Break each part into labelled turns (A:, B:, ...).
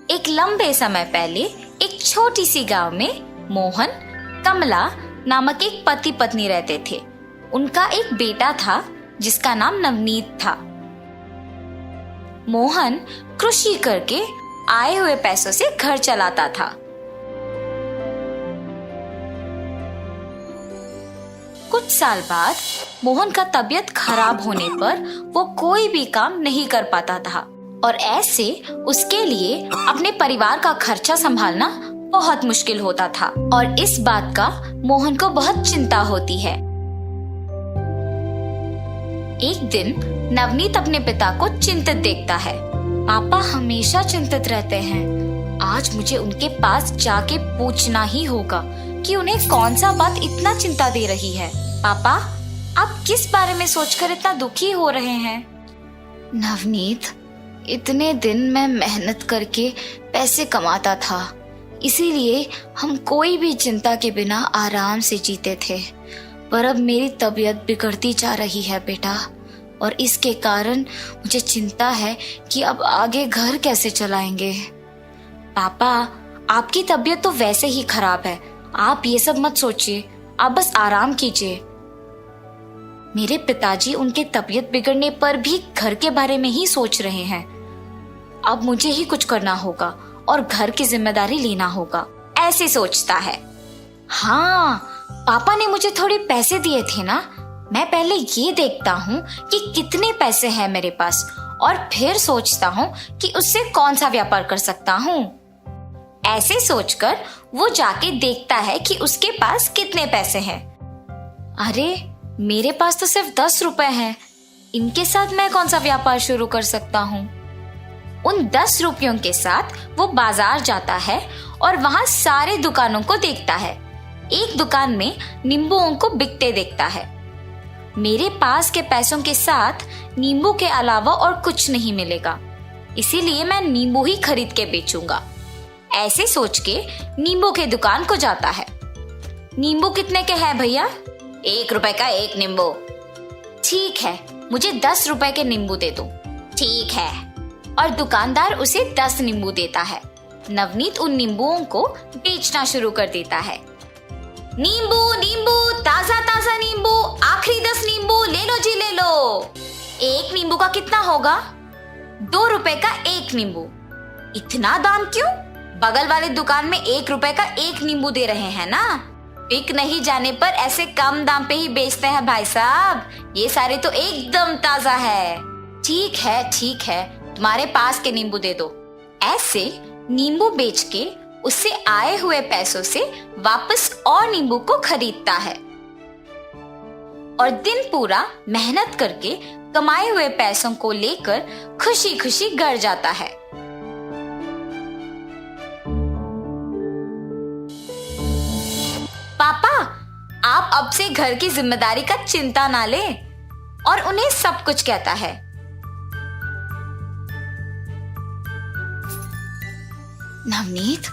A: एक लंबे समय पहले एक छोटी सी गांव में मोहन, कमला नामक एक पति पत्नी रहते थे। उनका एक बेटा था जिसका नाम नवनीत था। मोहन कृषि करके आए हुए पैसों से घर चलाता था। कुछ साल बाद मोहन का तबीयत खराब होने पर वो कोई भी काम नहीं कर पाता था और ऐसे उसके लिए अपने परिवार का खर्चा संभालना बहुत मुश्किल होता था और इस बात का मोहन को बहुत चिंता होती है। एक दिन नवनीत अपने पिता को चिंतित देखता है। पापा हमेशा चिंतित रहते हैं। आज मुझे उनके पास जाके पूछना ही होगा कि उन्हें कौन सा बात इतना चिंता दे रही है। पापा, आप किस बारे में सोचकर इतना दुखी हो रहे हैं?
B: नवनीत, इतने दिन मैं मेहनत करके पैसे कमाता था, इसीलिए हम कोई भी चिंता के बिना आराम से जीते थे। पर अब मेरी तबीयत बिगड़ती जा रही है बेटा, और इसके कारण मुझे चिंता है कि अब आगे घर कैसे चलाएंगे।
A: पापा, आपकी तबीयत तो वैसे ही खराब है, आप ये सब मत सोचिए, आप बस आराम कीजिए। मेरे पिताजी उनके तबीयत बिगड़ने पर भी घर के बारे में ही सोच रहे हैं। अब मुझे ही कुछ करना होगा और घर की जिम्मेदारी लेना होगा, ऐसे सोचता है। हाँ, पापा ने मुझे थोड़े पैसे दिए थे ना, मैं पहले ये देखता हूँ कि कितने पैसे हैं मेरे पास और फिर सोचता हूँ कि उससे कौन सा व्यापार कर सकता हूँ। ऐसे सोचकर वो जाके देखता है कि उसके पास कितने पैसे हैं। अरे, मेरे पास तो सिर्फ 10 रुपए हैं, इनके साथ मैं कौन सा व्यापार शुरू कर सकता हूँ। उन 10 रुपयों के साथ वो बाजार जाता है और वहां सारे दुकानों को देखता है। एक दुकान में नींबुओं को बिकते देखता है। मेरे पास के पैसों के साथ नींबू के अलावा और कुछ नहीं मिलेगा, इसीलिए मैं नींबू ही खरीद के बेचूंगा। ऐसे सोच के नींबू के दुकान को जाता है। नींबू कितने के हैं भैया? 1 रुपए का एक नींबू। ठीक है, मुझे 10 रुपए के नींबू दे दो। ठीक है। और दुकानदार उसे 10 नींबू देता है। नवनीत उन नींबुओं को बेचना शुरू कर देता है। नींबू नींबू, ताजा ताजा नींबू, आखिरी 10 नींबू ले लो जी, ले लो। एक नींबू का कितना होगा? 2 रुपए का एक नींबू। इतना दाम क्यों? बगल वाले दुकान में 1 रुपए का एक नींबू दे रहे हैं ना। बिक नहीं जाने पर ऐसे कम दाम पे ही बेचते हैं भाई साहब, ये सारे तो एकदम ताजा है। ठीक है, तुम्हारे पास के नींबू दे दो। ऐसे नींबू बेच के उससे आए हुए पैसों से वापस और नींबू को खरीदता है और दिन पूरा मेहनत करके कमाए हुए पैसों को लेकर खुशी खुशी घर जाता है। पापा, आप अब से घर की जिम्मेदारी का चिंता ना लें, और उन्हें सब कुछ कहता है।
B: नवनीत,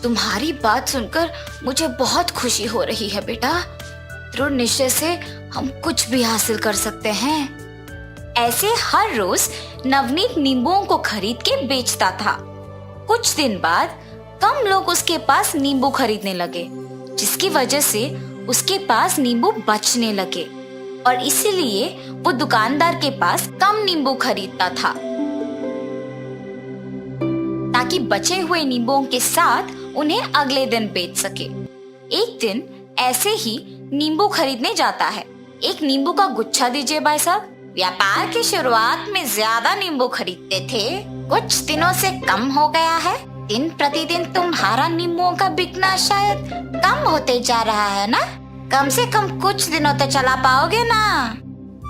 B: तुम्हारी बात सुनकर मुझे बहुत खुशी हो रही है बेटा। दृढ़ निश्चय से हम कुछ भी हासिल कर सकते हैं।
A: ऐसे हर रोज नवनीत नींबुओं को खरीद के बेचता था। कुछ दिन बाद कम लोग उसके पास नींबू खरीदने लगे, जिसकी वजह से उसके पास नींबू बचने लगे और इसीलिए वो दुकानदार के पास कम नींबू खरीदता था ताकि बचे हुए नींबुओं के साथ उन्हें अगले दिन बेच सके। एक दिन ऐसे ही नींबू खरीदने जाता है। एक नींबू का गुच्छा दीजिए भाई साहब। व्यापार की शुरुआत में ज्यादा नींबू खरीदते थे, कुछ दिनों से कम हो गया है। दिन प्रतिदिन तुम्हारा नींबुओं का बिकना शायद कम होते जा रहा है ना। कम से कम कुछ दिनों तक चला पाओगे ना।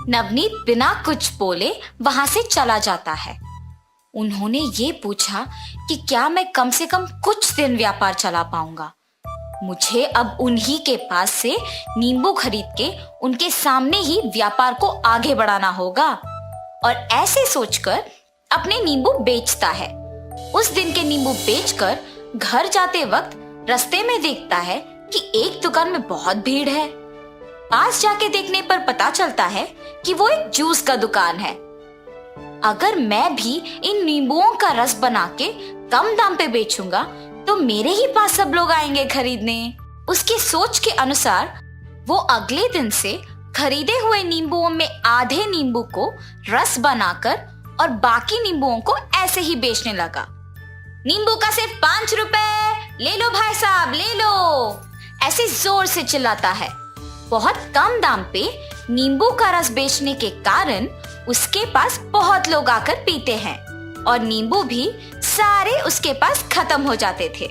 A: नवनीत बिना कुछ बोले वहां से चला जाता है। उन्होंने ये पूछा कि क्या मैं कम से कम कुछ दिन व्यापार चला पाऊंगा। मुझे अब उन्हीं के पास से नींबू खरीद के उनके सामने ही व्यापार को आगे बढ़ाना होगा। और ऐसे सोचकर अपने नींबू बेचता है। उस दिन के नींबू बेचकर घर जाते वक्त रास्ते में देखता है कि एक दुकान में बहुत भीड़ है। पास जाके देखने पर पता चलता है कि वो एक जूस का दुकान है। अगर मैं भी इन नींबुओं का रस बना के कम दाम पे बेचूंगा तो मेरे ही पास सब लोग आएंगे खरीदने। उसकी सोच के अनुसार वो अगले दिन से खरीदे हुए नींबुओं में आधे नींबू को रस बनाकर और बाकी नींबुओं को ऐसे ही बेचने लगा। नींबू का सिर्फ 5 रुपए, ले लो भाई साहब ले लो, ऐसे जोर से चिल्लाता है। बहुत कम दाम पे नींबू का रस बेचने के कारण उसके पास बहुत लोग आकर पीते हैं और नींबू भी सारे उसके पास खत्म हो जाते थे।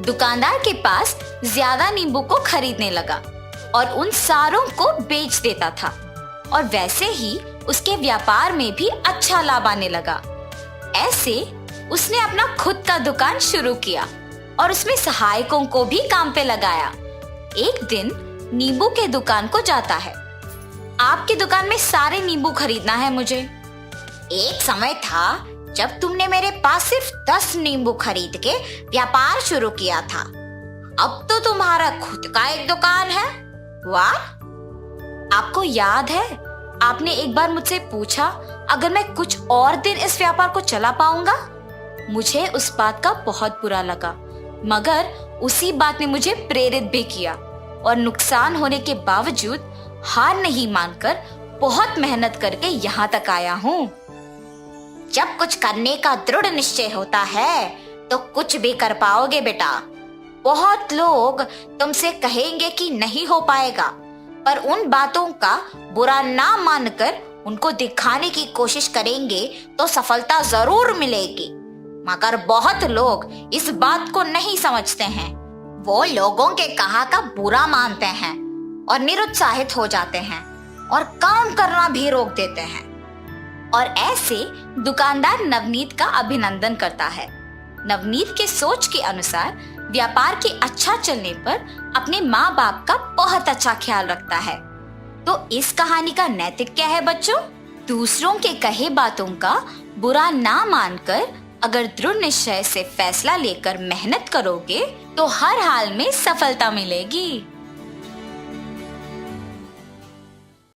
A: दुकानदार के पास ज्यादा नींबू को खरीदने लगा और उन सारों को बेच देता था और वैसे ही उसके व्यापार में भी अच्छा लाभ आने लगा। ऐसे उसने अपना खुद का दुकान शुरू किया और उसमें सहायकों को भी काम पे लगाया। एक दिन नींबू के दुकान को जाता है। आपकी दुकान में सारे नींबू खरीदना है मुझे। एक समय था जब तुमने मेरे पास सिर्फ 10 नींबू खरीद के व्यापार शुरू किया था। अब तो तुम्हारा खुद का एक दुकान है। वाह! आपको याद है आपने एक बार मुझसे पूछा अगर मैं कुछ और दिन इस व्यापार को चला पाऊंगा? मुझे उस बात का बहुत बुरा लगा, मगर उसी बात ने मुझे प्रेरित भी किया और नुकसान होने के बावजूद हार नहीं मानकर बहुत मेहनत करके यहाँ तक आया हूँ। जब कुछ करने का दृढ़ निश्चय होता है तो कुछ भी कर पाओगे बेटा। बहुत लोग तुमसे कहेंगे कि नहीं हो पाएगा, पर उन बातों का बुरा ना मानकर उनको दिखाने की कोशिश करेंगे तो सफलता जरूर मिलेगी। मगर बहुत लोग इस बात को नहीं समझते हैं। वो लोगों के कहा का बुरा मानते हैं और निरुत्साहित हो जाते हैं और काम करना भी रोक देते हैं। और ऐसे दुकानदार नवनीत का अभिनंदन करता है। नवनीत के सोच के अनुसार व्यापार के अच्छा चलने पर अपने माँ बाप का बहुत अच्छा ख्याल रखता है। तो इस कहानी का नैतिक क्या है बच्चों? दूसरों के कहे बातों का बुरा ना मानकर अगर दृढ़ निश्चय से फैसला लेकर मेहनत करोगे तो हर हाल में सफलता मिलेगी।